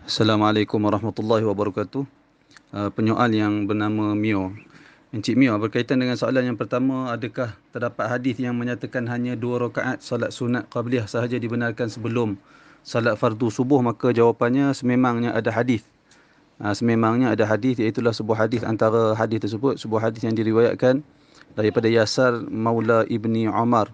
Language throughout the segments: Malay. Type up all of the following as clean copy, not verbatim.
Assalamualaikum warahmatullahi wabarakatuh. Penyoal yang bernama Mio. Encik Mio, berkaitan dengan soalan yang pertama, adakah terdapat hadis yang menyatakan hanya 2 rakaat salat sunat qabliyah sahaja dibenarkan sebelum salat fardu subuh? Maka jawapannya sememangnya ada hadis. Sememangnya ada hadis, iaitulah sebuah hadis, antara hadis tersebut sebuah hadis yang diriwayatkan daripada Yasar Maula Ibni Umar,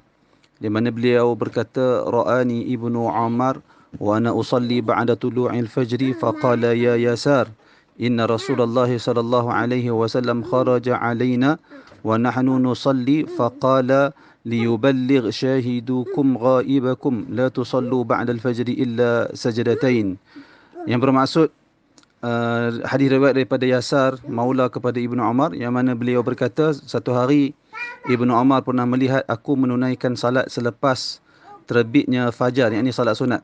di mana beliau berkata, ra'ani ibnu Umar wa ana usalli ba'da tulu'il fajri faqala ya Yasar inna Rasulullah sallallahu alaihi wasallam kharaja alaina wa nahnu nusalli faqala liyuballigh shahidukum ghaibakum la tusallu ba'da al-fajri illa sajdatain. Yang bermaksud, hadis riwayat daripada Yasar Maula kepada Ibnu Umar, yang mana beliau berkata, satu hari Ibnu Umar pernah melihat aku menunaikan salat selepas terbitnya fajar, yakni salat sunat.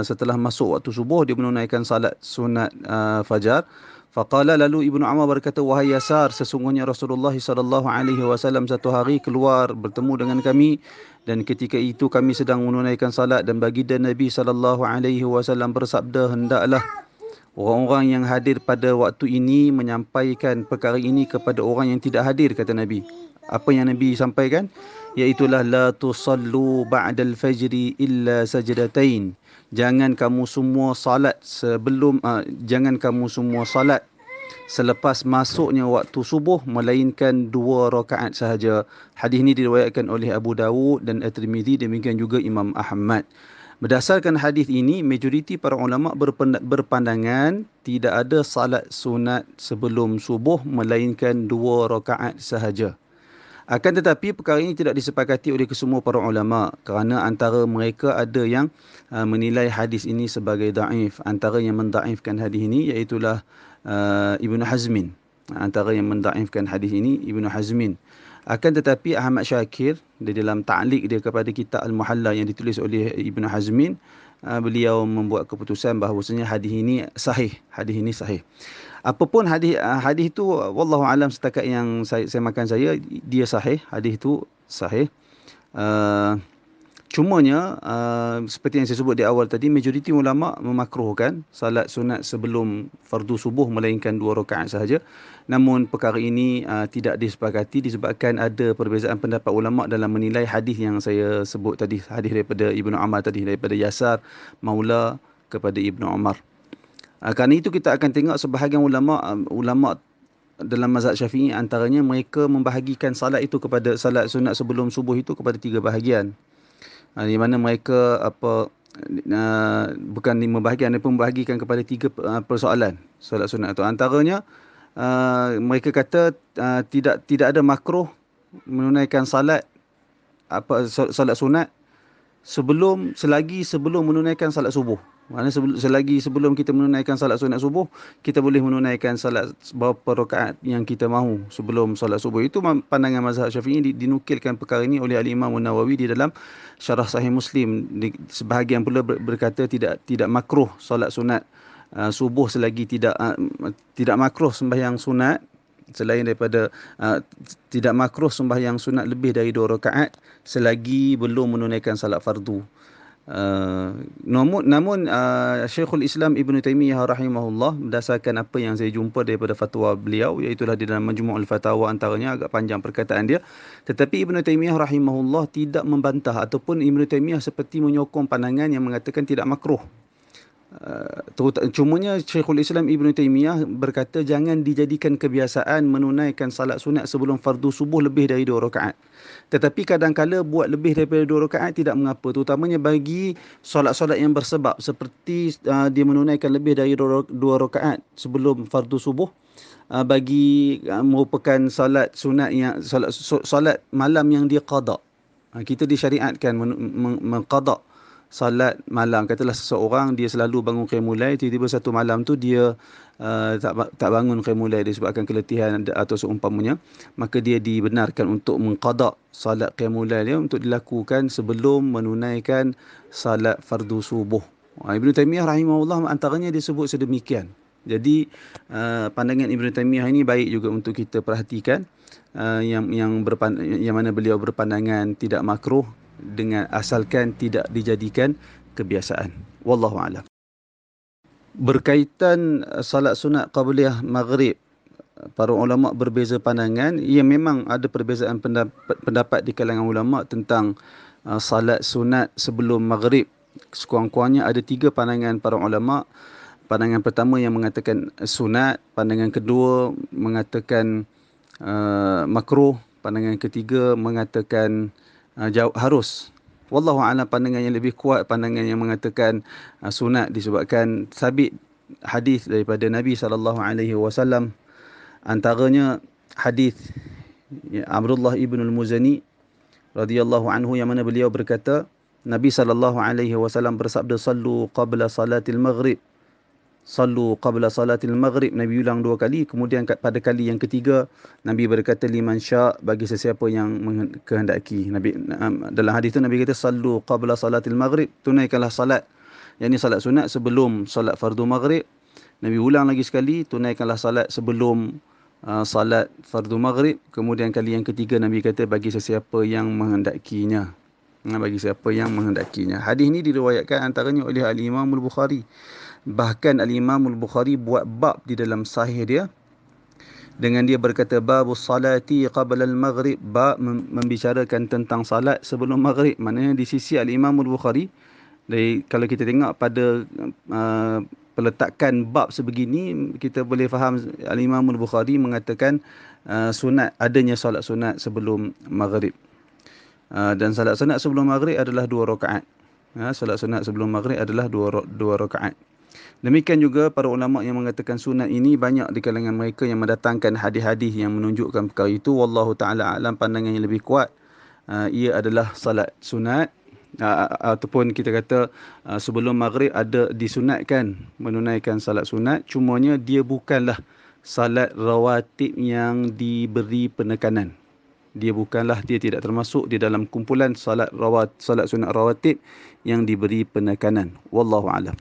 Setelah masuk waktu subuh, dia menunaikan salat sunat fajar. Faqala, lalu Ibnu Umar berkata, wahai Yasar, sesungguhnya Rasulullah sallallahu alaihi wasallam satu hari keluar bertemu dengan kami, dan ketika itu kami sedang menunaikan salat, dan baginda Nabi sallallahu alaihi wasallam bersabda, hendaklah orang-orang yang hadir pada waktu ini menyampaikan perkara ini kepada orang yang tidak hadir, kata Nabi. Apa yang Nabi sampaikan? Iaitulah la tusallu ba'dal fajri illa sajdatain. Jangan kamu semua salat jangan kamu semua salat selepas masuknya waktu subuh melainkan 2 rakaat sahaja. Hadis ini diriwayatkan oleh Abu Dawud dan At-Tirmizi, demikian juga Imam Ahmad. Berdasarkan hadis ini, majoriti para ulama berpandangan tidak ada salat sunat sebelum subuh melainkan 2 rakaat sahaja. Akan tetapi perkara ini tidak disepakati oleh kesemua para ulama, kerana antara mereka ada yang menilai hadis ini sebagai daif. Antara yang mendaifkan hadis ini iaitulah Ibnu Hazmin. Antara yang mendaifkan hadis ini Ibnu Hazmin. Akan tetapi Ahmad Syakir di dalam ta'liq dia kepada kitab Al-Muhalla yang ditulis oleh Ibnu Hazmin, beliau membuat keputusan bahawasanya hadis ini sahih. Hadis ini sahih. Apapun hadis itu, wallahu alam, setakat yang saya makan saya, dia sahih. Hadis itu sahih. Uh, Cumanya seperti yang saya sebut di awal tadi, majoriti ulama memakruhkan salat sunat sebelum fardu subuh melainkan 2 rakaat sahaja. Namun perkara ini tidak disepakati disebabkan ada perbezaan pendapat ulama dalam menilai hadis yang saya sebut tadi, hadis daripada Ibnu Umar tadi, daripada Yasar Maula kepada Ibnu Umar. Kerana itu kita akan tengok sebahagian ulama dalam mazhab Syafi'i, antaranya mereka membahagikan salat itu, kepada salat sunat sebelum subuh itu, kepada 3 bahagian. Di mana mereka bukan membahagikan, mereka membahagikan kepada 3 persoalan solat sunat itu. Antaranya mereka kata tidak ada makruh menunaikan salat sunat selagi sebelum menunaikan salat subuh. Maknanya selagi sebelum kita menunaikan salat sunat subuh, kita boleh menunaikan salat berapa rakaat yang kita mahu sebelum salat subuh. Itu pandangan mazhab Syafi'i. Dinukilkan perkara ini oleh Al-Imam An-Nawawi di dalam Syarah Sahih Muslim. Sebahagian pula berkata tidak makruh salat sunat subuh selagi tidak makruh sembahyang sunat selain daripada tidak makruh sembahyang sunat lebih dari 2 rakaat selagi belum menunaikan salat fardu. Namun Syekhul Islam Ibn Taymiyah rahimahullah, berdasarkan apa yang saya jumpa daripada fatwa beliau, iaitulah di dalam Majmu'ul Fatawa, antaranya agak panjang perkataan dia, tetapi Ibn Taymiyah rahimahullah tidak membantah, ataupun Ibn Taymiyah seperti menyokong pandangan yang mengatakan tidak makruh. Cumanya Syekhul Islam Ibn Taymiyah berkata jangan dijadikan kebiasaan menunaikan salat sunat sebelum fardu subuh lebih dari 2 rakaat. Tetapi kadang-kala buat lebih daripada 2 rakaat tidak mengapa, terutamanya bagi solat-solat yang bersebab, seperti dia menunaikan lebih dari 2 rakaat sebelum fardu subuh, bagi merupakan salat sunat yang salat malam yang dia qada. Kita disyariatkan mengqada salat malam. Katalah seseorang dia selalu bangun qiyamul-lail, tiba-tiba satu malam tu dia tak bangun qiyamul-lail disebabkan keletihan atau seumpamanya, maka dia dibenarkan untuk mengqada salat qiyamul-lail dia untuk dilakukan sebelum menunaikan salat fardu subuh. Ibn Taymiyah rahimahullah antaranya disebut sedemikian. Jadi pandangan Ibn Taymiyah ini baik juga untuk kita perhatikan, yang mana beliau berpandangan tidak makruh dengan asalkan tidak dijadikan kebiasaan. Wallahu a'lam. Berkaitan salat sunat qabliyah maghrib, para ulama berbeza pandangan. Ia memang ada perbezaan pendapat di kalangan ulama tentang salat sunat sebelum maghrib. Sekurang-kurangnya ada 3 pandangan para ulama. Pandangan pertama yang mengatakan sunat, pandangan kedua mengatakan makruh, pandangan ketiga mengatakan harus. Wallahu a'lam, pandangan yang lebih kuat pandangan yang mengatakan sunat, disebabkan sabit hadis daripada Nabi SAW. Antaranya hadis Abdullah ibn al-Muzani radhiyallahu anhu, yang mana beliau berkata, Nabi SAW bersabda, sallu qabla salatil maghrib. Sallu qabla salatil maghrib. Nabi ulang 2 kali. Kemudian pada kali yang ketiga, Nabi berkata, liman sya', bagi sesiapa yang kehendaki. Nabi dalam hadis itu Nabi kata, sallu qabla salatil maghrib, tunaikanlah salat, yakni salat sunat sebelum salat fardu maghrib. Nabi ulang lagi sekali, tunaikanlah salat sebelum salat fardu maghrib. Kemudian kali yang ketiga Nabi kata, bagi sesiapa yang menghendakinya. Bagi siapa yang menghendakinya. Hadis ini diriwayatkan antaranya oleh Al-Imam Al-Bukhari. Bahkan Al-Imam Al-Bukhari buat bab di dalam sahih dia dengan dia berkata, babus salati qabla al-maghrib, bab membicarakan tentang salat sebelum maghrib. Maknanya di sisi Al-Imam Al-Bukhari, kalau kita tengok pada peletakan bab sebegini, kita boleh faham Al-Imam Al-Bukhari mengatakan sunat, adanya salat sunat sebelum maghrib. Dan salat sunat sebelum maghrib adalah 2 rakaat. Salat sunat sebelum maghrib adalah 2 rakaat. Demikian juga para ulama yang mengatakan sunat ini banyak di kalangan mereka yang mendatangkan hadis-hadis yang menunjukkan perkara itu. Wallahu ta'ala alam, pandangan yang lebih kuat ia adalah salat sunat, ataupun kita kata sebelum maghrib ada disunatkan menunaikan salat sunat. Cumanya dia bukanlah salat rawatib yang diberi penekanan. Dia tidak termasuk di dalam kumpulan salat sunat rawatib yang diberi penekanan. Wallahu a'lam.